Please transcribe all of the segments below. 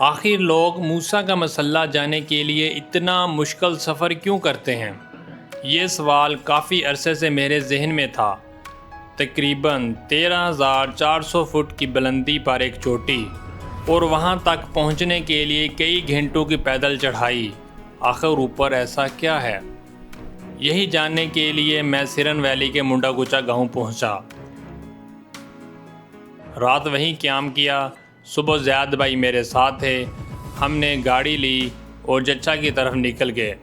आखिर लोग मूसा का मसल्ला जाने के लिए इतना मुश्किल सफ़र क्यों करते हैं? ये सवाल काफ़ी अरसे से मेरे जहन में था। तकरीबन 13,400 फुट की बुलंदी पर एक चोटी और वहाँ तक पहुँचने के लिए कई घंटों की पैदल चढ़ाई। आखिर ऊपर ऐसा क्या है? यही जानने के लिए मैं सिरन वैली के मुंडागुचा गांव पहुँचा। रात वहीं क़याम किया। सुबह ज़ैद भाई मेरे साथ थे। हमने गाड़ी ली और जच्छा की तरफ निकल गए।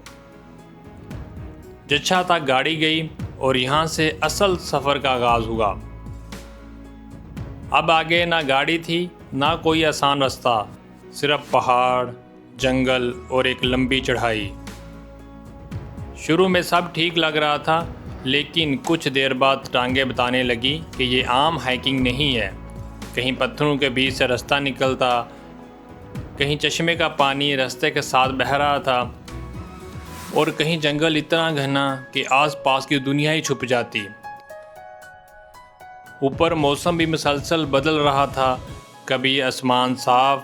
जच्छा तक गाड़ी गई और यहाँ से असल सफ़र का आगाज़ हुआ। अब आगे ना गाड़ी थी ना कोई आसान रास्ता, सिर्फ पहाड़, जंगल और एक लंबी चढ़ाई। शुरू में सब ठीक लग रहा था, लेकिन कुछ देर बाद टांगें बताने लगी कि ये आम हाइकिंग नहीं है। कहीं पत्थरों के बीच से रास्ता निकलता, कहीं चश्मे का पानी रास्ते के साथ बह रहा था और कहीं जंगल इतना घना कि आसपास की दुनिया ही छुप जाती। ऊपर मौसम भी मुसलसल बदल रहा था। कभी आसमान साफ,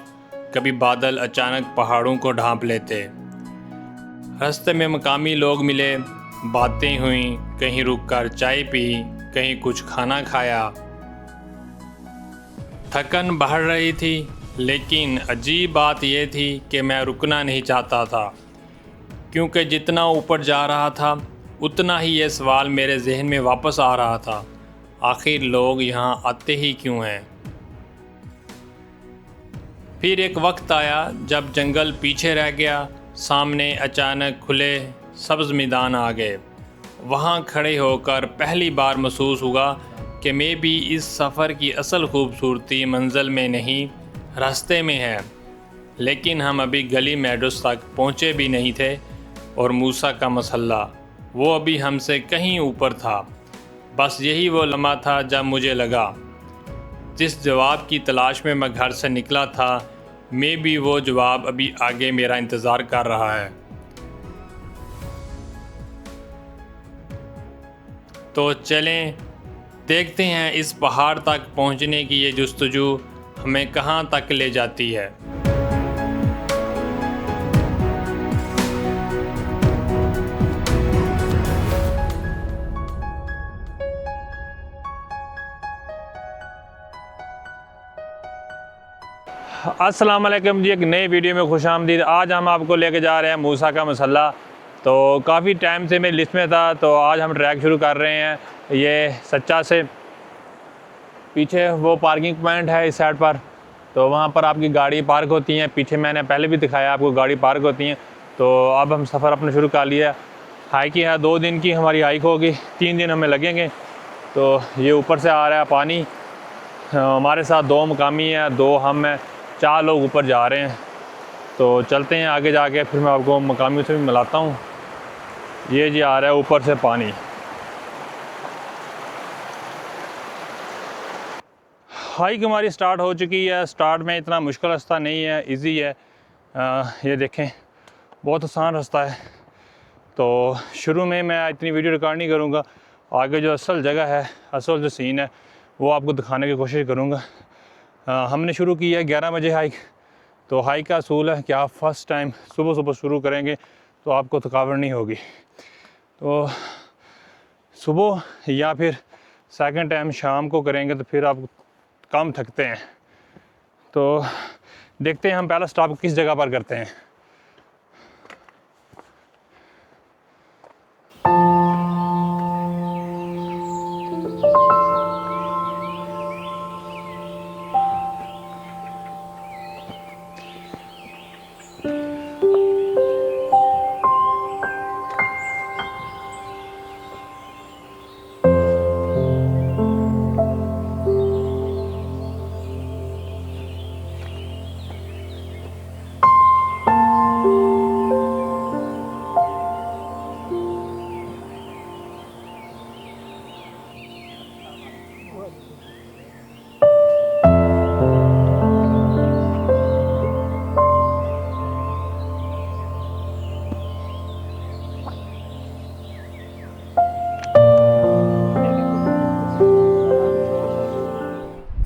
कभी बादल अचानक पहाड़ों को ढांप लेते। रास्ते में मकामी लोग मिले, बातें हुई, कहीं रुककर चाय पी, कहीं कुछ खाना खाया। थकन बढ़ रही थी, लेकिन अजीब बात यह थी कि मैं रुकना नहीं चाहता था, क्योंकि जितना ऊपर जा रहा था उतना ही ये सवाल मेरे जहन में वापस आ रहा था, आखिर लोग यहाँ आते ही क्यों हैं? फिर एक वक्त आया जब जंगल पीछे रह गया। सामने अचानक खुले सब्ज़ मैदान आ गए। वहाँ खड़े होकर पहली बार महसूस हुआ कि मैं भी इस सफ़र की असल खूबसूरती मंजिल में नहीं, रास्ते में है। लेकिन हम अभी गली मेडोस तक पहुँचे भी नहीं थे और मूसा का मसल्ला वो अभी हमसे कहीं ऊपर था। बस यही वो लम्हा था जब मुझे लगा, जिस जवाब की तलाश में मैं घर से निकला था, मैं भी वो जवाब अभी आगे मेरा इंतज़ार कर रहा है। तो चलें देखते हैं इस पहाड़ तक पहुंचने की ये जुस्तजू हमें कहां तक ले जाती है। अस्सलाम वालेकुम जी, एक नई वीडियो में खुश आमदीद। आज हम आपको लेके जा रहे हैं मूसा का मसल्ला। तो काफ़ी टाइम से मेरी लिस्ट में था, तो आज हम ट्रैक शुरू कर रहे हैं। ये सच्चा से पीछे वो पार्किंग पॉइंट है इस साइड पर, तो वहाँ पर आपकी गाड़ी पार्क होती हैं। पीछे मैंने पहले भी दिखाया आपको, गाड़ी पार्क होती हैं। तो अब हम सफ़र अपना शुरू कर लिया। हाइकिंग है, 2 दिन की हमारी हाइक होगी, 3 दिन हमें लगेंगे। तो ये ऊपर से आ रहा है पानी। हमारे साथ 2 मकामी हैं, 2 हम हैं, 4 लोग ऊपर जा रहे हैं। तो चलते हैं आगे जाके, फिर मैं आपको मकामी से भी मिलाता हूँ। ये जी आ रहा है ऊपर से पानी। हाइक हमारी स्टार्ट हो चुकी है। स्टार्ट में इतना मुश्किल रास्ता नहीं है, इजी है। ये देखें, बहुत आसान रास्ता है। तो शुरू में मैं इतनी वीडियो रिकॉर्ड नहीं करूँगा, आगे जो असल जगह है, असल जो सीन है, वो आपको दिखाने की कोशिश करूँगा। हमने शुरू की है 11 बजे हाइक। तो हाइक का असूल है कि आप फर्स्ट टाइम सुबह सुबह शुरू करेंगे तो आपको थकावट नहीं होगी। तो सुबह या फिर सेकंड टाइम शाम को करेंगे तो फिर आप कम थकते हैं। तो देखते हैं हम पहला स्टॉप किस जगह पर करते हैं।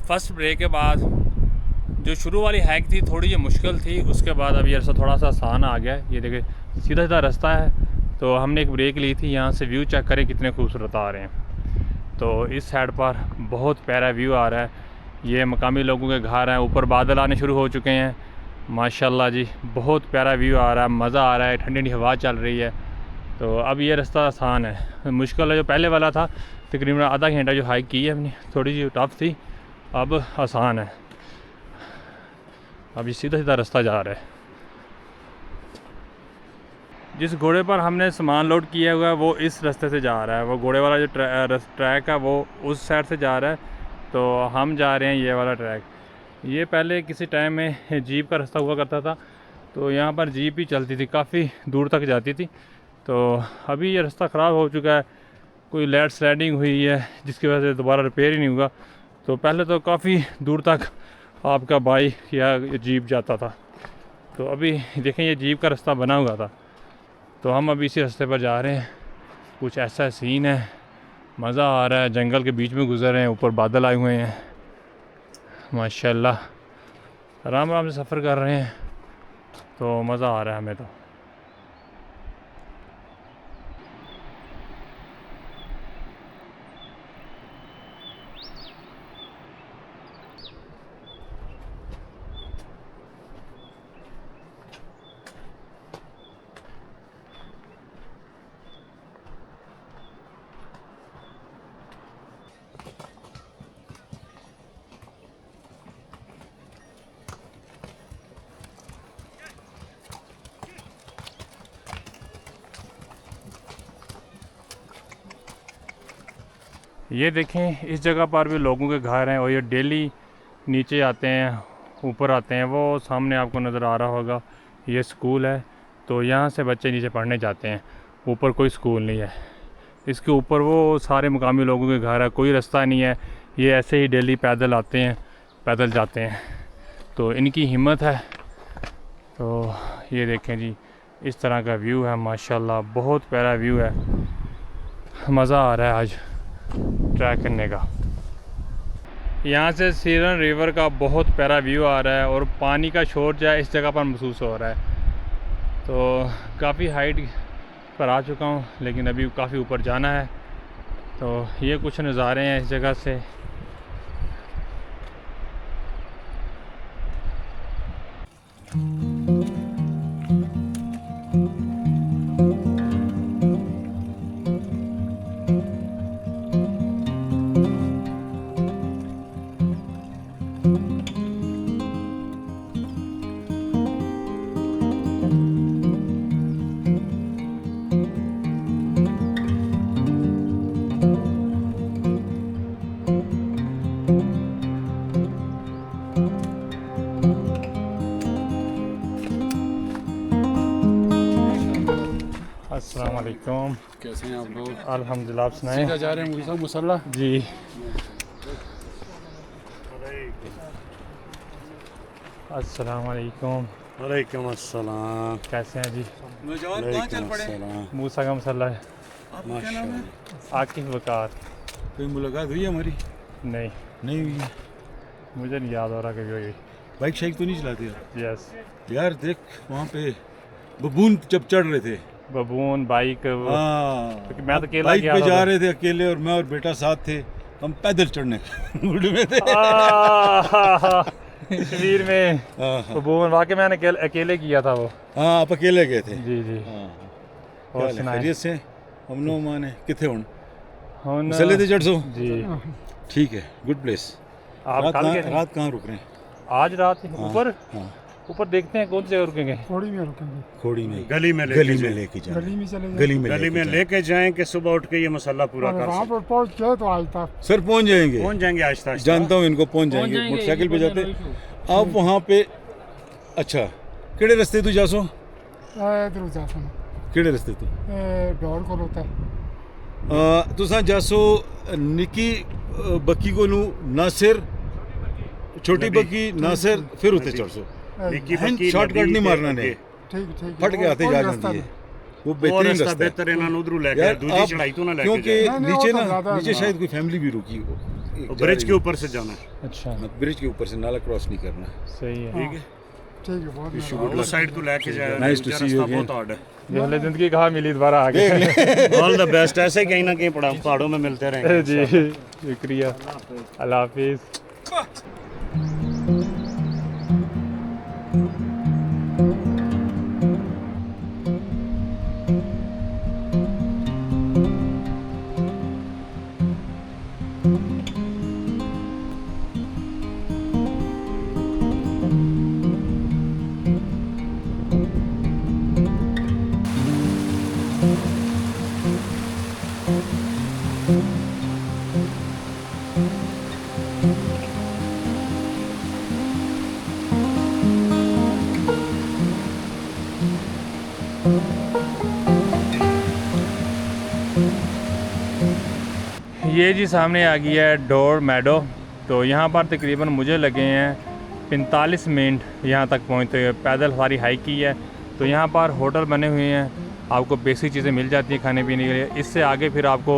फर्स्ट ब्रेक के बाद जो शुरू वाली हाइक थी थोड़ी ये मुश्किल थी, उसके बाद अब ये रास्ता थोड़ा सा आसान आ गया। ये देखिए सीधा सीधा रास्ता है। तो हमने एक ब्रेक ली थी, यहाँ से व्यू चेक करें कितने खूबसूरत आ रहे हैं। तो इस साइड पर बहुत प्यारा व्यू आ रहा है। ये मकामी लोगों के घर हैं, ऊपर बादल आने शुरू हो चुके हैं माशाल्लाह जी। बहुत प्यारा व्यू आ रहा है, मज़ा आ रहा है, ठंडी ठंडी हवा चल रही है। तो अब ये रास्ता आसान है। मुश्किल है जो पहले वाला था, तकरीबन आधा घंटा जो हाइक की है हमने, थोड़ी सी टफ थी, अब आसान है। अब ये सीधा सीधा रास्ता जा रहा है। जिस घोड़े पर हमने सामान लोड किया हुआ है वो इस रास्ते से जा रहा है। वो घोड़े वाला जो ट्रैक है वो उस साइड से जा रहा है, तो हम जा रहे हैं ये वाला ट्रैक। ये पहले किसी टाइम में जीप का रास्ता हुआ करता था, तो यहाँ पर जीप ही चलती थी, काफ़ी दूर तक जाती थी। तो अभी ये रास्ता ख़राब हो चुका है, कोई लैंड स्लाइडिंग हुई है जिसकी वजह से दोबारा रिपेयर ही नहीं हुआ। तो पहले तो काफ़ी दूर तक आपका बाइक या जीप जाता था, तो अभी देखें ये जीप का रास्ता बना हुआ था। तो हम अभी इसी रास्ते पर जा रहे हैं। कुछ ऐसा सीन है, मज़ा आ रहा है, जंगल के बीच में गुजर रहे हैं, ऊपर बादल आए हुए हैं माशाल्लाह। आराम आराम से सफ़र कर रहे हैं, तो मज़ा आ रहा है हमें तो। ये देखें इस जगह पर भी लोगों के घर हैं और ये डेली नीचे आते हैं, ऊपर आते हैं। वो सामने आपको नज़र आ रहा होगा ये स्कूल है, तो यहाँ से बच्चे नीचे पढ़ने जाते हैं। ऊपर कोई स्कूल नहीं है, इसके ऊपर वो सारे मुकामी लोगों के घर है, कोई रास्ता नहीं है। ये ऐसे ही डेली पैदल आते हैं, पैदल जाते हैं, तो इनकी हिम्मत है। तो ये देखें जी इस तरह का व्यू है माशाल्लाह, बहुत प्यारा व्यू है। मज़ा आ रहा है आज ट्रैक करने का। यहाँ से सीरन रिवर का बहुत प्यारा व्यू आ रहा है और पानी का शोर जो है इस जगह पर महसूस हो रहा है। तो काफ़ी हाइट पर आ चुका हूँ, लेकिन अभी काफ़ी ऊपर जाना है। तो ये कुछ नज़ारे हैं इस जगह से। अस्सलाम वालेकुम, कैसे हैं आप लोग? अल्हम्दुलिल्लाह, आप सुनाएं? सीधा जा रहे हैं मूसा मुसल्ला जी। अस्सलाम वालेकुम। वालेकुम अस्सलाम। कैसे हैं जी? नौजवान कहाँ चल पड़े? मूसा का मसला है। आपका क्या नाम है? आकिफ वकार। कोई मुलाकात हुई है हमारी? नहीं, नहीं हुई है। मुझे नहीं याद हो रहा कभी हुई। बाइक शाइक तो नहीं चलाते यस। यार? देख वहाँ पे बबून जब चढ़ रहे थे, बबून बाइक, हाँ, मैं तो अकेला बाइक गया पे था जा उधर। रहे थे अकेले, और मैं और बेटा साथ थे। हम पैदल चढ़ने मूड में थे। कश्मीर में हाँ बबून वाकई मैंने अकेले किया था वो। हाँ, आप अकेले गए थे? जी जी। हाँ। और क्या सुनाएं? खैरियत से? हमनो माने किथे हुन हुन मसले थे चढ़ सो? जी। ठीक है, गुड प्लेस। आप कल गए थे? रात कहाँ रुक रहे हैं? आज रात ऊपर हाँ, ऊपर देखते हैं कौन सी जगह रुकेंगे। थोड़ी में रुकेंगे, खोड़ी में, गली में गली में लेके जाए, गली में चले गली में गली में लेके जाएं कि सुबह उठ के ये मसला पूरा कर वहाँ सकें। पर पहुँच गए तो आज तक सर पहुंच जाएंगे, पहुंच जाएंगे आहिस्ता आहिस्ता। जानता हूँ इनको, पहुंच जाएंगे। मोटरसाइकिल पे जाते आप वहाँ पे। अच्छा, केड़े रास्ते तू जासो? इधर जा सुनो केड़े रास्ते तू डोर को होता है। तुसा जासो निकी बक्की को नू नासिर, छोटी बक्की नासिर, फिर उते चढ़सो। निक्की बक्की शॉर्टकट नहीं मारना ने, ठीक ठीक फट के आते जा जाती है। वो और बेहतरीन रास्ता रास्ता है बेहतर है ना, उधरू लेके यार। दूसरी आप चढ़ाई तो ना लेके क्योंकि जाए। नहीं, नीचे वो तो ना, ज़्यादा नीचे है। शायद कोई फैमिली भी रुकी हो, ब्रिज के ऊपर से जाना है। अच्छा ब्रिज के ऊपर से नाला क्रॉस नहीं करना। सही है। ठीक है, ठीक है बहुत Wish you मेहरबानी। good उस साइड तो लेके जाए, Nice to see you रास्ता again. बहुत हार्ड है। ये हले ज़िंदगी कहाँ मिली दोबारा आ गए ऑल द बेस्ट। ऐसे ही कहीं ना कहीं पहाड़ों में मिलते रहेंगे। जी शुक्रिया, अल्लाह हाफिज़। ये जी सामने आ गया है डोर मैडो। तो यहाँ पर तकरीबन मुझे लगे हैं 45 मिनट यहाँ तक पहुँचते हुए। पैदल सारी हाइक की है। तो यहाँ पर होटल बने हुए हैं, आपको बेसिक चीज़ें मिल जाती हैं खाने पीने के लिए। इससे आगे फिर आपको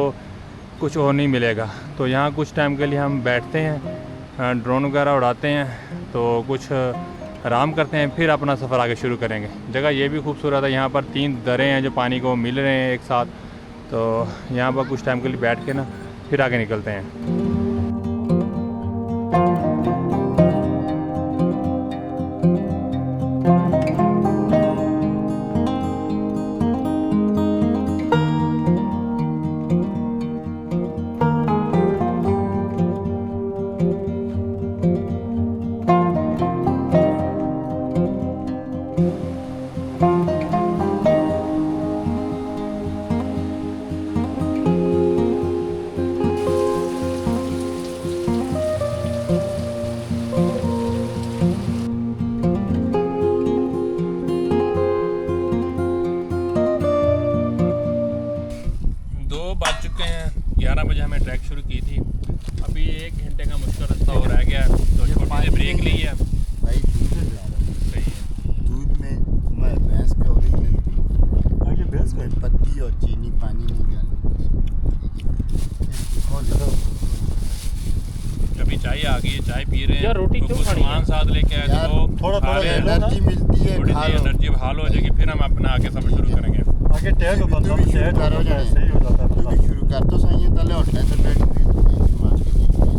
कुछ और नहीं मिलेगा। तो यहाँ कुछ टाइम के लिए हम बैठते हैं, ड्रोन वगैरह उड़ाते हैं, तो कुछ आराम करते हैं, फिर अपना सफ़र आगे शुरू करेंगे। जगह ये भी खूबसूरत है। यहाँ पर 3 दरें हैं जो पानी को मिल रहे हैं एक साथ। तो यहाँ पर कुछ टाइम के लिए बैठ के ना फिर आगे निकलते हैं। बज चुके हैं, 11 बजे हमें ट्रैक शुरू की थी। अभी 1 घंटे का मुश्किल रास्ता और रह गया है, तो छोटी सी ब्रेक ली है। भाई दूध में जा रहा है। सही है। दूध में मैं भैंस का और मिलती ये भैंस का पत्ती और चीनी पानी नहीं डालना। अभी चाय आ गई है, चाय पी रहे हैं। यार, रोटी क्यों कुछ खानी है? सामान साथ लेके आए यार, तो थोड़ा खा थोड़ा रहे हैं। एनर्जी मिलती है, थोड़ी खा सी लो। एनर्जी बहाल हो जाएगी, फिर हम अपना आगे सफर शुरू करेंगे। आगे टैग तू भी बंदा शुरू टैग करो जाने। सही हो जाता तू है। भी शुरू कर तो सही है, तले होटल से बैठ के मार के आओ।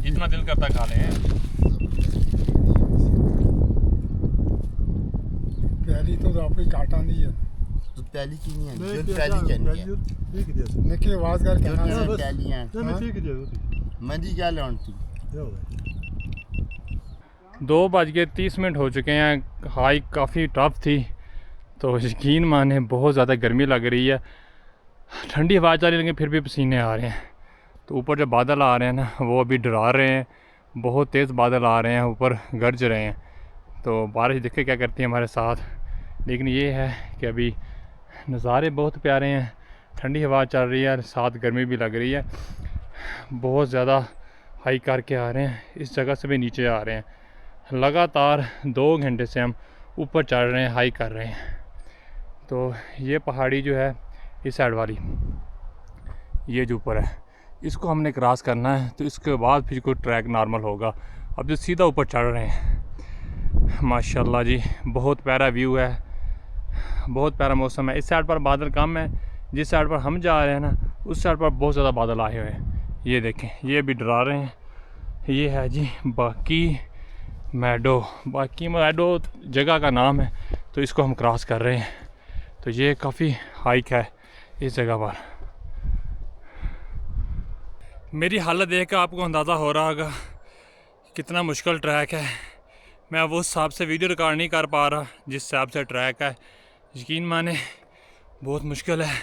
जितना दिल करता खा लें। पहली तो आपकी काटा नहीं है। तो पहली की नहीं है, जो पहली कहनी है। निकी आवाज कर जो कहना तेरे पहली हैं। मंदी क्या लौंड तू? 2:30 हो चुके हैं। हाइक काफ़ी टफ थी, तो यकीन माने बहुत ज़्यादा गर्मी लग रही है। ठंडी हवा चल रही है, लेकिन फिर भी पसीने आ रहे हैं। तो ऊपर जो बादल आ रहे हैं ना, वो अभी डरा रहे हैं। बहुत तेज़ बादल आ रहे हैं, ऊपर गरज रहे हैं। तो बारिश देखे क्या करती है हमारे साथ। लेकिन ये है कि अभी नज़ारे बहुत प्यारे हैं, ठंडी हवा चल रही है, साथ गर्मी भी लग रही है। बहुत ज़्यादा हाइक करके आ रहे हैं, इस जगह से भी नीचे आ रहे हैं। लगातार 2 घंटे से हम ऊपर चढ़ रहे हैं, हाइक कर रहे हैं। तो ये पहाड़ी जो है इस साइड वाली, ये जो ऊपर है, इसको हमने क्रॉस करना है। तो इसके बाद फिर कोई ट्रैक नॉर्मल होगा। अब जो सीधा ऊपर चढ़ रहे हैं, माशाल्लाह जी, बहुत प्यारा व्यू है, बहुत प्यारा मौसम है। इस साइड पर बादल कम है, जिस साइड पर हम जा रहे हैं ना, उस साइड पर बहुत ज़्यादा बादल आए हुए हैं। ये देखें, ये भी डरा रहे हैं। ये है जी बाकी मैडो। बाकी मैडो जगह का नाम है, तो इसको हम क्रॉस कर रहे हैं। तो ये काफ़ी हाइक है इस जगह पर। मेरी हालत देख कर आपको अंदाज़ा हो रहा होगा कितना मुश्किल ट्रैक है। मैं वो हिसाब से वीडियो रिकॉर्ड नहीं कर पा रहा जिस हिसाब से ट्रैक है। यकीन माने बहुत मुश्किल है,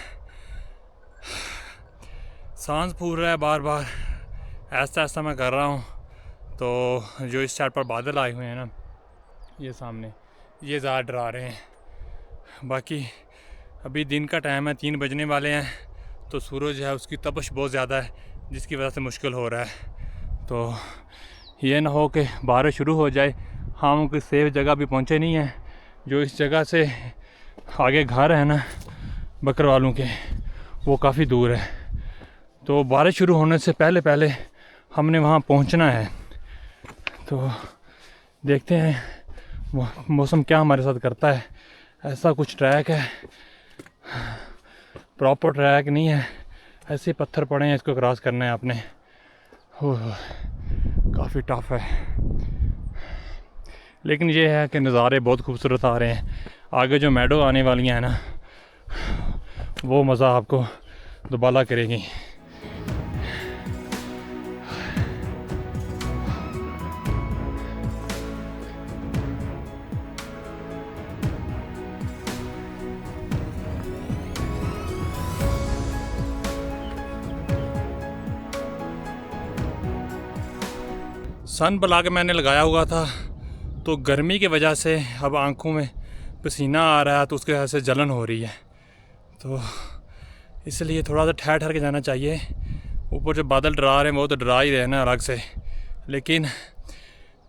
सांस फूल रहा है बार बार। ऐसा ऐसा मैं कर रहा हूँ। तो जो इस साइड पर बादल आए हुए हैं ना, ये सामने, ये ज़्यादा डरा रहे हैं। बाकी अभी दिन का टाइम है, 3 बजने वाले हैं। तो सूरज है, उसकी तपश बहुत ज़्यादा है, जिसकी वजह से मुश्किल हो रहा है। तो ये ना हो कि बारिश शुरू हो जाए, हम कोई सेफ जगह भी पहुँचे नहीं हैं। जो इस जगह से आगे घर है ना बकर वालों के, वो काफ़ी दूर है। तो बारिश शुरू होने से पहले पहले हमने वहाँ पहुँचना है। तो देखते हैं मौसम क्या हमारे साथ करता है। ऐसा कुछ ट्रैक है, प्रॉपर ट्रैक नहीं है, ऐसे पत्थर पड़े हैं, इसको क्रॉस करना है आपने। काफ़ी टफ है, लेकिन ये है कि नज़ारे बहुत खूबसूरत आ रहे हैं। आगे जो मैडो आने वाली हैं ना, वो मज़ा आपको दुबाला करेगी। सन ब्लॉक मैंने लगाया हुआ था, तो गर्मी की वजह से अब आंखों में पसीना आ रहा है, तो उसकी वजह से जलन हो रही है। तो इसलिए थोड़ा सा ठहर ठहर के जाना चाहिए। ऊपर जो बादल डरा रहे हैं वो तो डरा ही रहे हैं ना अलग से, लेकिन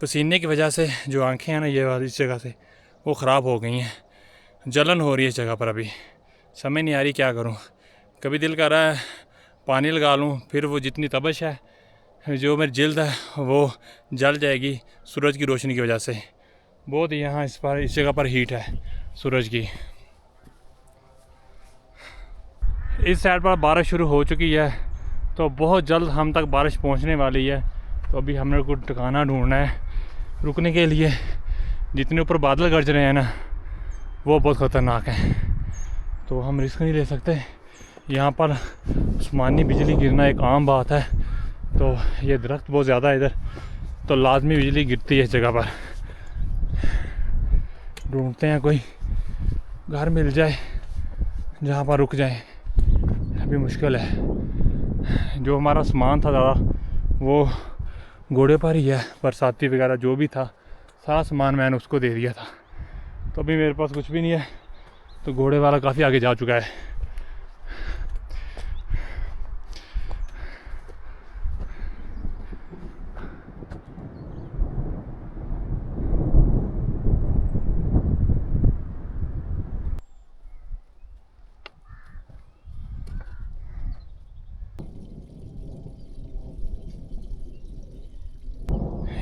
पसीने की वजह से जो आंखें हैं ना ये इस जगह से वो ख़राब हो गई हैं। जलन हो रही है इस जगह पर। अभी समझ नहीं आ रही क्या करूं। कभी दिल कर रहा है पानी लगा लूं, फिर वो जितनी तपश है, जो मेरी जल्द है वो जल जाएगी सूरज की रोशनी की वजह से। बहुत यहाँ इस जगह पर हीट है सूरज की। इस साइड पर बारिश शुरू हो चुकी है, तो बहुत जल्द हम तक बारिश पहुँचने वाली है। तो अभी हमने कुछ ठिकाना ढूंढना है रुकने के लिए। जितने ऊपर बादल गरज रहे हैं ना, वो बहुत ख़तरनाक हैं, तो हम रिस्क नहीं ले सकते। यहाँ पर आसमानी बिजली गिरना एक आम बात है, तो ये दरख्त बहुत ज़्यादा है इधर, तो लाजमी बिजली गिरती है इस जगह पर। ढूंढते हैं कोई घर मिल जाए जहाँ पर रुक जाए, अभी मुश्किल है। जो हमारा सामान था ज़्यादा वो घोड़े पर ही है, बरसाती वगैरह जो भी था सारा सामान मैंने उसको दे दिया था। तो अभी मेरे पास कुछ भी नहीं है, तो घोड़े वाला काफ़ी आगे जा चुका है।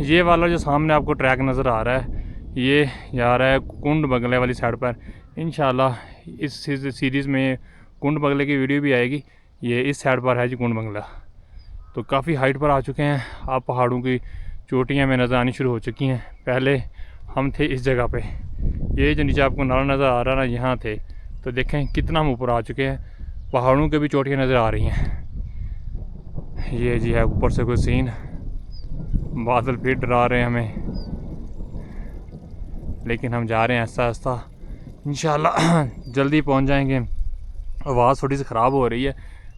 ये वाला जो सामने आपको ट्रैक नज़र आ रहा है, ये जा रहा है कुंड बंगले वाली साइड पर। इंशाल्लाह इस सीरीज़ में कुंड बंगले की वीडियो भी आएगी। ये इस साइड पर है जी कुंड बंगला। तो काफ़ी हाइट पर आ चुके हैं आप, पहाड़ों की चोटियाँ में नज़र आनी शुरू हो चुकी हैं। पहले हम थे इस जगह पे, ये जो नीचे आपको नाला नज़र आ रहा है ना, यहाँ थे। तो देखें कितना हम ऊपर आ चुके हैं, पहाड़ों के भी चोटियाँ नज़र आ रही हैं। ये जी है ऊपर से कोई सीन, बादल फिर डरा रहे हैं हमें, लेकिन हम जा रहे हैं आहिस्ता आहिस्ता। इंशाल्लाह जल्दी पहुंच जाएंगे। आवाज़ थोड़ी सी ख़राब हो रही है,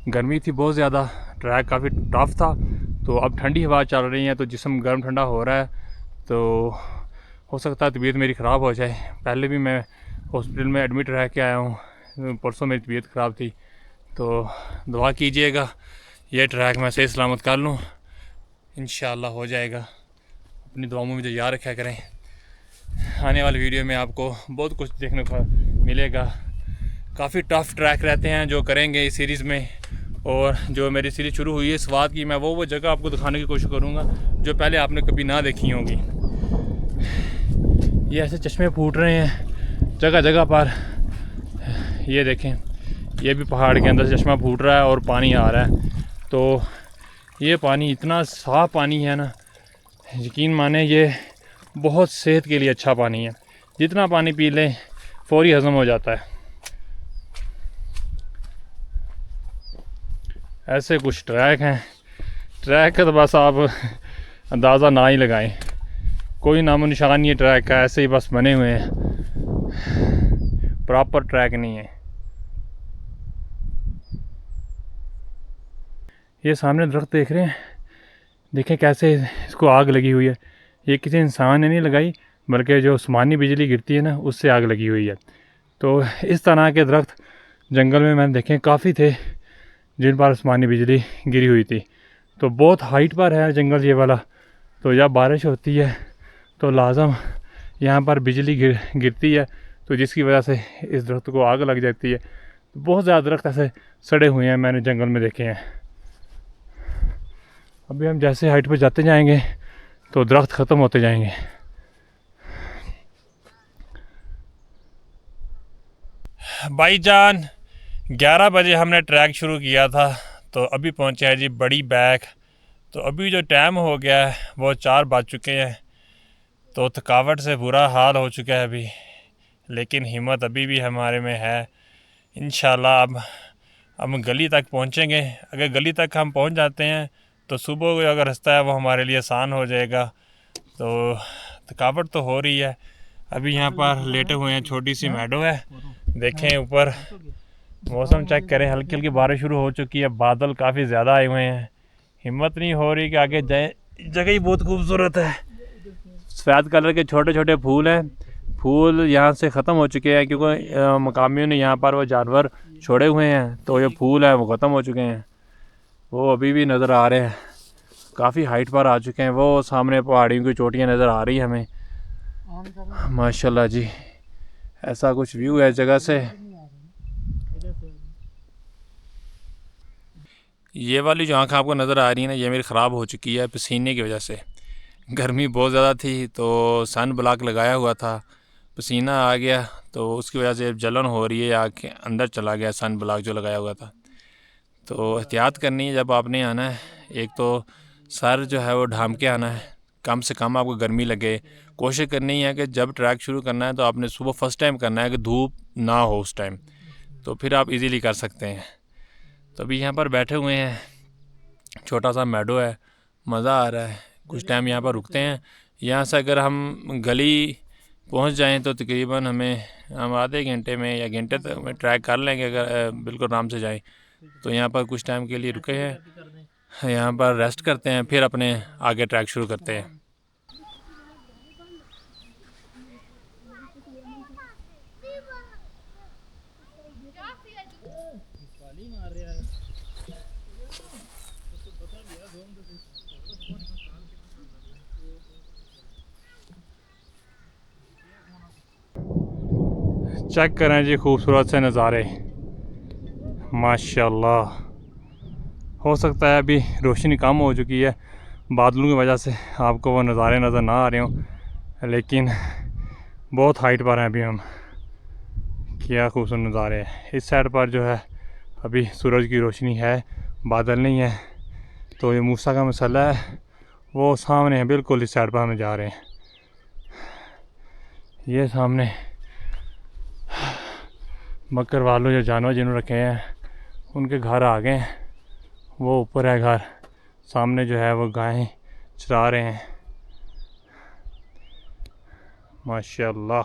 गर्मी थी बहुत ज़्यादा, ट्रैक काफ़ी टफ था। तो अब ठंडी हवा चल रही है, तो जिस्म गर्म ठंडा हो रहा है, तो हो सकता है तबीयत मेरी ख़राब हो जाए। पहले भी मैं हॉस्पिटल में एडमिट रह के आया हूँ, परसों मेरी तबीयत ख़राब थी। तो दुआ कीजिएगा ये ट्रैक मैं सही सलामत कर लूँ, इंशाल्लाह हो जाएगा। अपनी दुआओं में मुझे याद रखा करें। आने वाली वीडियो में आपको बहुत कुछ देखने को मिलेगा। काफ़ी टफ़ ट्रैक रहते हैं जो करेंगे इस सीरीज़ में, और जो मेरी सीरीज़ शुरू हुई है स्वाद की, मैं वो जगह आपको दिखाने की कोशिश करूँगा जो पहले आपने कभी ना देखी होंगी। ये ऐसे चश्मे फूट रहे हैं जगह जगह पर। ये देखें, ये भी पहाड़ के अंदर से चश्मा फूट रहा है और पानी आ रहा है। तो ये पानी इतना साफ़ पानी है ना, यकीन माने ये बहुत सेहत के लिए अच्छा पानी है। जितना पानी पी लें फौरी हज़म हो जाता है। ऐसे कुछ ट्रैक हैं। ट्रैक का तो बस आप अंदाज़ा ना ही लगाएं, कोई नामो निशान नहीं है ट्रैक का, ऐसे ही बस बने हुए हैं, प्रॉपर ट्रैक नहीं है। ये सामने दरख्त देख रहे हैं, देखें कैसे इसको आग लगी हुई है। ये किसी इंसान ने नहीं लगाई, बल्कि जो आसमानी बिजली गिरती है ना, उससे आग लगी हुई है। तो इस तरह के दरख्त जंगल में मैंने देखे काफ़ी थे जिन पर आसमानी बिजली गिरी हुई थी। तो बहुत हाइट पर है जंगल ये वाला। तो जब बारिश होती है तो लाजम यहाँ पर बिजली गिरती है, तो जिसकी वजह से इस दरख्त को आग लग जाती है। तो बहुत ज़्यादा दरख्त ऐसे सड़े हुए हैं, मैंने जंगल में देखे हैं। अभी हम जैसे हाइट पर जाते जाएंगे तो दरख्त ख़त्म होते जाएंगे। भाईजान 11 बजे हमने ट्रैक शुरू किया था, तो अभी पहुंचे हैं जी बड़ी बैक। तो अभी जो टाइम हो गया है वो 4 बज चुके हैं। तो थकावट से बुरा हाल हो चुका है अभी, लेकिन हिम्मत अभी भी हमारे में है। इंशाल्लाह अब हम गली तक पहुंचेंगे। अगर गली तक हम पहुंच जाते हैं तो सुबह का अगर रास्ता है वो हमारे लिए आसान हो जाएगा। तो थकावट तो हो रही है। अभी यहाँ पर लेटे हुए हैं, छोटी सी मैडो है, देखें ऊपर मौसम चेक करें, हल्की हल्की बारिश शुरू हो चुकी है, बादल काफ़ी ज़्यादा आए हुए हैं। हिम्मत नहीं हो रही कि आगे जाए। जगह ही बहुत खूबसूरत है, सफ़ेद कलर के छोटे छोटे फूल हैं। फूल यहाँ से ख़त्म हो चुके हैं क्योंकि मकामियों ने यहाँ पर वो जानवर छोड़े हुए हैं, तो ये फूल है वो ख़त्म हो चुके हैं। वो अभी भी नज़र आ रहे हैं, काफ़ी हाइट पर आ चुके हैं। वो सामने पहाड़ियों की चोटियाँ नज़र आ रही हैं हमें, माशाल्लाह जी। ऐसा कुछ व्यू है जगह से। ये वाली जो आँख आपको नज़र आ रही है ना, ये मेरी ख़राब हो चुकी है पसीने की वजह से। गर्मी बहुत ज़्यादा थी तो सन ब्लॉक लगाया हुआ था, पसीना आ गया तो उसकी वजह से जलन हो रही है, आँख के अंदर चला गया सन ब्लॉक जो लगाया हुआ था। तो एहतियात करनी है जब आपने आना है। एक तो सर जो है वो ढांप के आना है, कम से कम आपको गर्मी लगे। कोशिश करनी है कि जब ट्रैक शुरू करना है तो आपने सुबह फर्स्ट टाइम करना है कि धूप ना हो उस टाइम, तो फिर आप इजीली कर सकते हैं। तो अभी यहाँ पर बैठे हुए हैं, छोटा सा मैडो है, मज़ा आ रहा है। कुछ टाइम यहाँ पर रुकते हैं। यहाँ से अगर हम गली पहुँच जाएँ तो तकरीबन हम आधे घंटे में या घंटे तक में ट्रैक कर लेंगे अगर बिल्कुल आराम से जाएँ। तो यहाँ पर कुछ टाइम के लिए रुके हैं, यहाँ पर रेस्ट करते हैं, फिर अपने आगे ट्रैक शुरू करते हैं। चेक करें जी खूबसूरत से नज़ारे, माशाल्लाह। हो सकता है अभी रोशनी कम हो चुकी है, बादलों की वजह से आपको वो नज़ारे नज़र ना आ रहे हों, लेकिन बहुत हाइट पर हैं अभी हम। क्या खूबसूरत नज़ारे हैं। इस साइड पर जो है अभी सूरज की रोशनी है, बादल नहीं है। तो ये मूसा का मसला है वो सामने है, बिल्कुल इस साइड पर हम जा रहे हैं। ये सामने बकर वालों जो जानवर जिन्होंने रखे हैं उनके घर आ गए हैं। वो ऊपर है घर, सामने जो है वो गायें चरा रहे हैं, माशाल्लाह।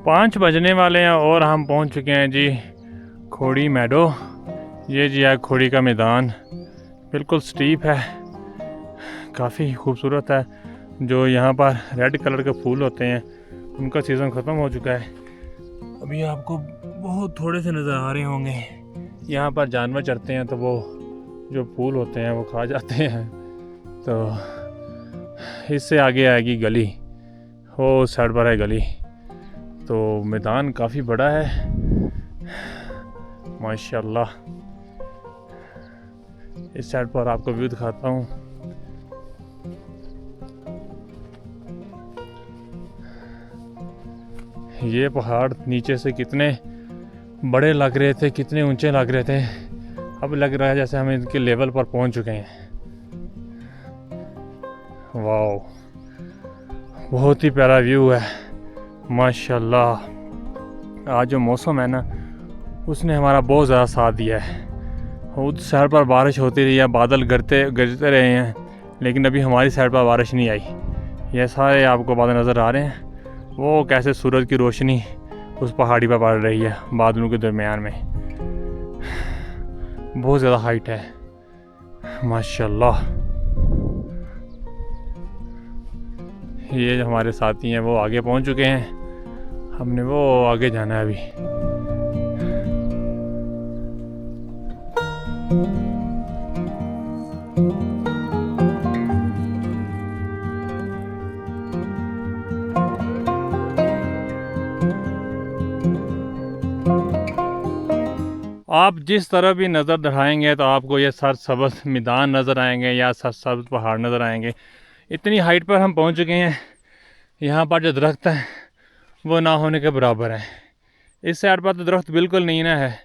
पाँच बजने वाले हैं और हम पहुंच चुके हैं जी खोड़ी मैडो। ये जी है खोड़ी का मैदान, बिल्कुल स्टीप है, काफ़ी खूबसूरत है। जो यहाँ पर रेड कलर के फूल होते हैं उनका सीज़न ख़त्म हो चुका है। अभी आपको बहुत थोड़े से नज़र आ रहे होंगे। यहाँ पर जानवर चरते हैं तो वो जो फूल होते हैं वो खा जाते हैं। तो इससे आगे आएगी गली, वो साइड पर है गली। तो मैदान काफ़ी बड़ा है माशाल्लाह। इस साइड पर आपको व्यू दिखाता हूँ। ये पहाड़ नीचे से कितने बड़े लग रहे थे, कितने ऊंचे लग रहे थे, अब लग रहा है जैसे हम इनके लेवल पर पहुंच चुके हैं। वाओ, बहुत ही प्यारा व्यू है माशाल्लाह। आज जो मौसम है ना उसने हमारा बहुत ज़्यादा साथ दिया है। उस साइड पर बारिश होती रही है, बादल गिरते रहे हैं, लेकिन अभी हमारी साइड पर बारिश नहीं आई। ये सारे आपको बादल नज़र आ रहे हैं, वो कैसे सूरज की रोशनी उस पहाड़ी पर पड़ रही है बादलों के दरमियान में। बहुत ज़्यादा हाइट है माशाल्लाह। ये जो हमारे साथी हैं वो आगे पहुंच चुके हैं, हमने वो आगे जाना है अभी। आप जिस तरह भी नज़र बढ़ाएंगे तो आपको ये सरसब्ज़ मैदान नज़र आएंगे या सरसब्ज़ पहाड़ नज़र आएंगे। इतनी हाइट पर हम पहुंच चुके हैं, यहाँ पर जो दरख्त हैं वो ना होने के बराबर हैं। इस साइड पर तो दरख्त बिल्कुल नहीं ना है,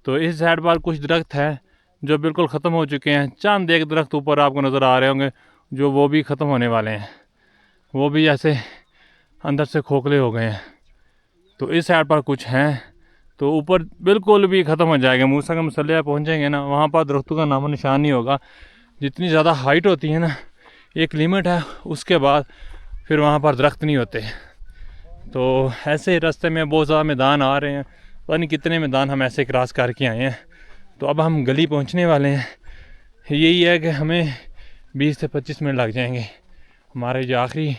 तो इस साइड पर कुछ दरख्त हैं जो बिल्कुल ख़त्म हो चुके हैं। चंद एक दरख्त ऊपर आपको नज़र आ रहे होंगे जो वो भी ख़त्म होने वाले हैं, वो भी ऐसे अंदर से खोखले हो गए हैं। तो इस साइड पर कुछ हैं, तो ऊपर बिल्कुल भी ख़त्म हो जाएगा। मूसा का मसल्ला पहुँचेंगे ना, वहाँ पर दरख्तों का नामो निशान नहीं होगा। जितनी ज़्यादा हाइट होती है ना, एक लिमिट है, उसके बाद फिर वहाँ पर दरख्त नहीं होते। तो ऐसे रास्ते में बहुत ज़्यादा मैदान आ रहे हैं, पता नहीं कितने मैदान हम ऐसे क्रॉस करके आए हैं। तो अब हम गली पहुँचने वाले हैं। यही है कि हमें 20 से 25 मिनट लग जाएंगे। हमारे जो आखिरी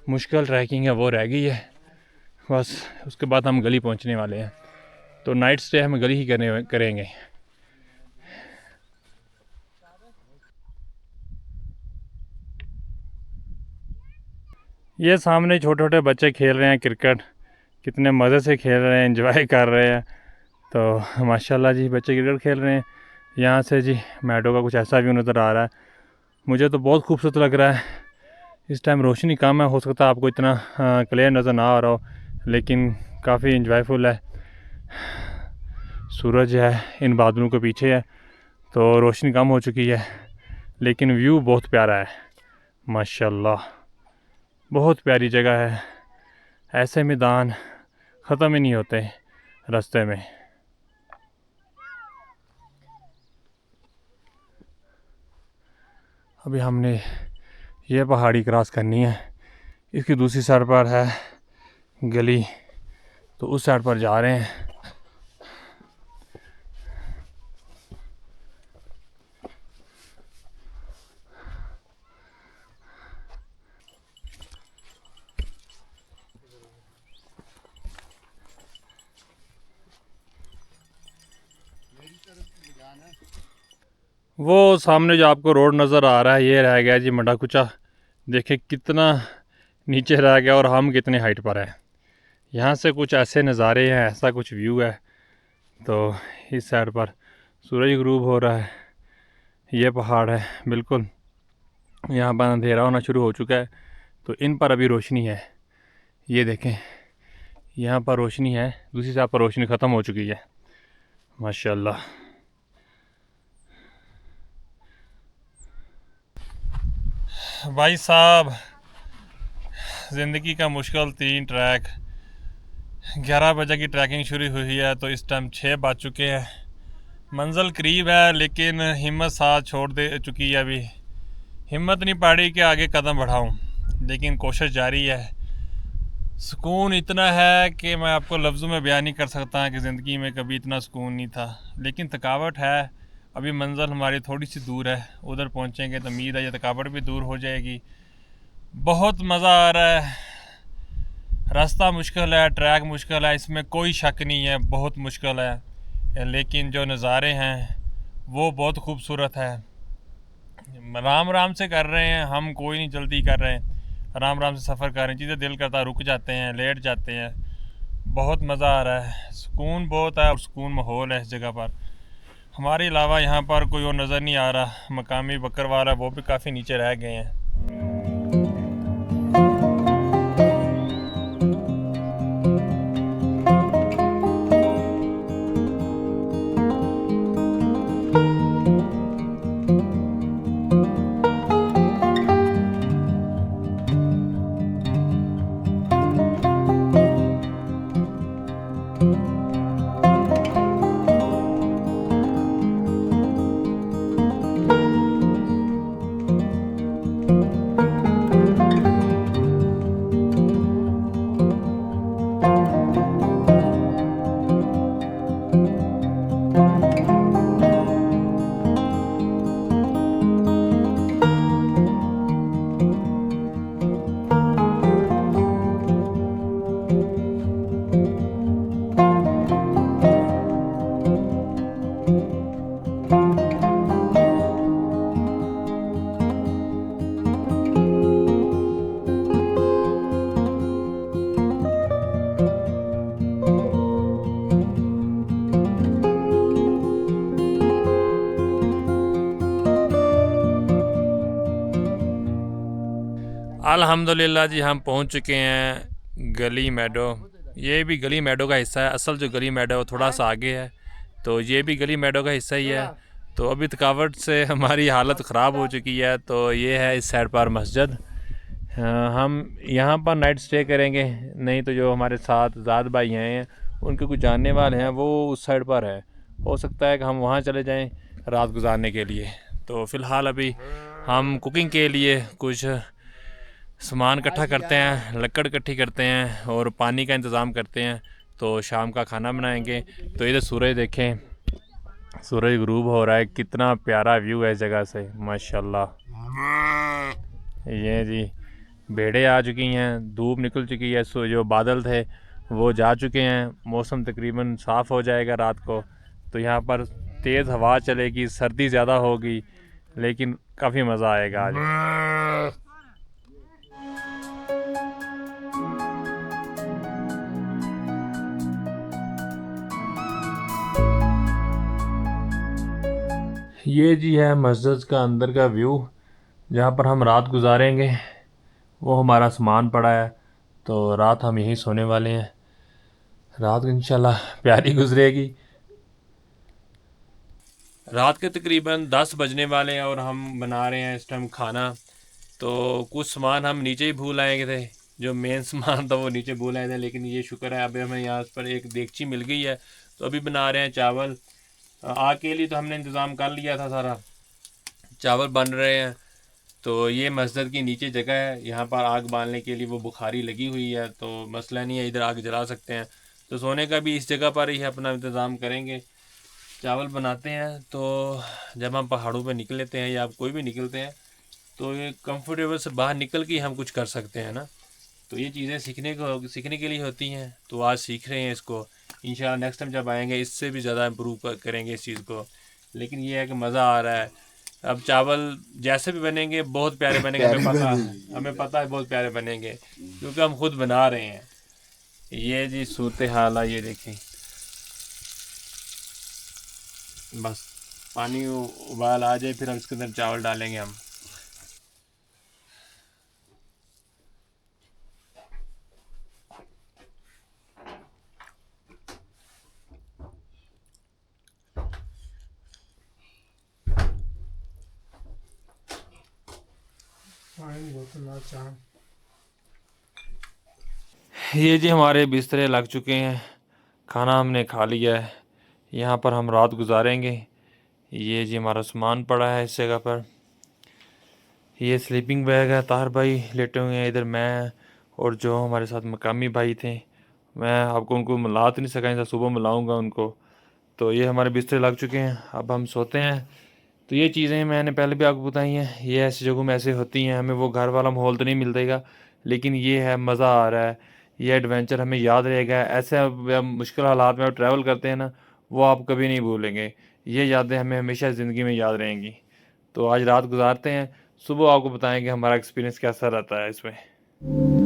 मुश्किल ट्रैकिंग है वो रह गई है बस, उसके बाद हम गली पहुँचने वाले हैं। तो नाइट स्टे हम गली ही करेंगे। ये सामने छोटे छोटे बच्चे खेल रहे हैं क्रिकेट, कितने मज़े से खेल रहे हैं, एंजॉय कर रहे हैं। तो माशाल्लाह जी बच्चे क्रिकेट खेल रहे हैं। यहाँ से जी मैडो का कुछ ऐसा व्यू नज़र आ रहा है, मुझे तो बहुत खूबसूरत लग रहा है। इस टाइम रोशनी कम है, हो सकता है आपको इतना क्लियर नज़र ना आ रहा हो, लेकिन काफ़ी इंजॉयफुल है। सूरज है इन बादलों के पीछे है, तो रोशनी कम हो चुकी है, लेकिन व्यू बहुत प्यारा है माशाल्लाह। बहुत प्यारी जगह है। ऐसे मैदान ख़त्म ही नहीं होते रास्ते में। अभी हमने ये पहाड़ी क्रॉस करनी है, इसकी दूसरी साइड पर है गली, तो उस साइड पर जा रहे हैं। वो सामने जो आपको रोड नज़र आ रहा है ये रह गया जी मंडाकुचा। देखिए कितना नीचे रह गया और हम कितने हाइट पर हैं। यहाँ से कुछ ऐसे नज़ारे हैं, ऐसा कुछ व्यू है। तो इस साइड पर सूरज गुरूब हो रहा है, ये पहाड़ है बिल्कुल। यहाँ पर अंधेरा होना शुरू हो चुका है, तो इन पर अभी रोशनी है। ये देखें यहाँ पर रोशनी है, दूसरी साइड पर रोशनी ख़त्म हो चुकी है माशाल्लाह। भाई साहब, ज़िंदगी का मुश्किल 3 ट्रैक, 11 बजे की ट्रैकिंग शुरू हुई है, तो इस टाइम 6 बज चुके हैं। मंजिल करीब है, लेकिन हिम्मत साथ छोड़ दे चुकी है। अभी हिम्मत नहीं पड़ी कि आगे कदम बढ़ाऊं, लेकिन कोशिश जारी है। सुकून इतना है कि मैं आपको लफ्ज़ों में बयान नहीं कर सकता कि ज़िंदगी में कभी इतना सुकून नहीं था। लेकिन थकावट है, अभी मंजिल हमारी थोड़ी सी दूर है, उधर पहुंचेंगे तो उम्मीद है ये थकावट भी दूर हो जाएगी। बहुत मज़ा आ रहा है। रास्ता मुश्किल है, ट्रैक मुश्किल है, इसमें कोई शक नहीं है, बहुत मुश्किल है, लेकिन जो नज़ारे हैं वो बहुत खूबसूरत है। आराम आराम से कर रहे हैं हम, कोई नहीं जल्दी कर रहे हैं, आराम आराम से सफ़र कर रहे हैं। चीज़ें दिल करता रुक जाते हैं, लेट जाते हैं। बहुत मज़ा आ रहा है, सुकून बहुत है और सुकून माहौल है इस जगह पर। हमारे अलावा यहाँ पर कोई और नज़र नहीं आ रहा। मकामी बकरवाल है वो भी काफ़ी नीचे रह गए हैं। अल्हम्दुलिल्लाह जी, हम पहुंच चुके हैं गली मैडो। ये भी गली मैडो का हिस्सा है। असल जो गली मैडो है वो थोड़ा सा आगे है, तो ये भी गली मैडो का हिस्सा ही है। तो अभी थकावट से हमारी हालत ख़राब हो चुकी है। तो ये है इस साइड पर मस्जिद। हम यहाँ पर नाइट स्टे करेंगे, नहीं तो जो हमारे साथ ज़ाद भाई हैं उनके कुछ जानने वाले हैं वो उस साइड पर है। हो सकता है कि हम वहाँ चले जाएं रात गुजारने के लिए। तो फ़िलहाल अभी हम कुकिंग के लिए कुछ सामान इकट्ठा करते हैं, लकड़ इकट्ठी करते हैं और पानी का इंतज़ाम करते हैं। तो शाम का खाना बनाएंगे। तो इधर सूरज देखें, सूरज गुरूब हो रहा है, कितना प्यारा व्यू है इस जगह से, माशाल्लाह। ये जी भेड़ें आ चुकी हैं, धूप निकल चुकी है, सो जो बादल थे वो जा चुके हैं, मौसम तकरीबन साफ़ हो जाएगा रात को। तो यहाँ पर तेज़ हवा चलेगी, सर्दी ज़्यादा होगी, लेकिन काफ़ी मज़ा आएगा आज। ये जी है मस्जिद का अंदर का व्यू, जहाँ पर हम रात गुजारेंगे। वो हमारा सामान पड़ा है, तो रात हम यहीं सोने वाले हैं। रात इंशाल्लाह प्यारी गुजरेगी। रात के तकरीबन 10 बजने वाले हैं और हम बना रहे हैं इस टाइम खाना। तो कुछ सामान हम नीचे ही भूल आए थे, जो मेन सामान था वो नीचे भूल आए थे, लेकिन ये शुक्र है अभी हमें यहाँ पर एक देगची मिल गई है। तो अभी बना रहे हैं चावल। आग के लिए तो हमने इंतज़ाम कर लिया था सारा, चावल बन रहे हैं। तो ये मस्जिद की नीचे जगह है, यहाँ पर आग बालने के लिए वो बुखारी लगी हुई है, तो मसला नहीं है, इधर आग जला सकते हैं। तो सोने का भी इस जगह पर ही अपना इंतज़ाम करेंगे। चावल बनाते हैं। तो जब हम पहाड़ों पे निकल लेते हैं या आप कोई भी निकलते हैं, तो ये कंफर्टेबल से बाहर निकल के हम कुछ कर सकते हैं ना। तो ये चीज़ें सीखने के लिए होती हैं। तो आज सीख रहे हैं इसको, इंशाल्लाह नेक्स्ट टाइम जब आएंगे इससे भी ज़्यादा इम्प्रूव करेंगे इस चीज़ को। लेकिन ये है कि मज़ा आ रहा है। अब चावल जैसे भी बनेंगे बहुत प्यारे बनेंगे, हमें पता है बहुत प्यारे बनेंगे, क्योंकि हम खुद बना रहे हैं। ये जी सूरत हाल है, ये देखें। बस पानी उबाल आ जाए फिर हम इसके अंदर चावल डालेंगे हम। ये जी हमारे बिस्तरे लग चुके हैं, खाना हमने खा लिया है। यहाँ पर हम रात गुजारेंगे। ये जी हमारा सामान पड़ा है इस जगह पर। ये स्लीपिंग बैग है, तार भाई लेटे हुए हैं इधर, मैं और जो हमारे साथ मकामी भाई थे। मैं आपको उनको मिला तो नहीं सका, सुबह मिलाऊंगा उनको। तो ये हमारे बिस्तर लग चुके हैं, अब हम सोते हैं। तो ये चीज़ें मैंने पहले भी आपको बताई हैं, ये ऐसी जगहों में ऐसे होती हैं, हमें वो घर वाला माहौल तो नहीं मिलता, लेकिन ये है मज़ा आ रहा है, ये एडवेंचर हमें याद रहेगा। ऐसे मुश्किल हालात में आप ट्रैवल करते हैं ना, वो आप कभी नहीं भूलेंगे, ये यादें हमें हमेशा ज़िंदगी में याद रहेंगी। तो आज रात गुजारते हैं, सुबह आपको बताएंगे हमारा एक्सपीरियंस कैसा रहता है इसमें।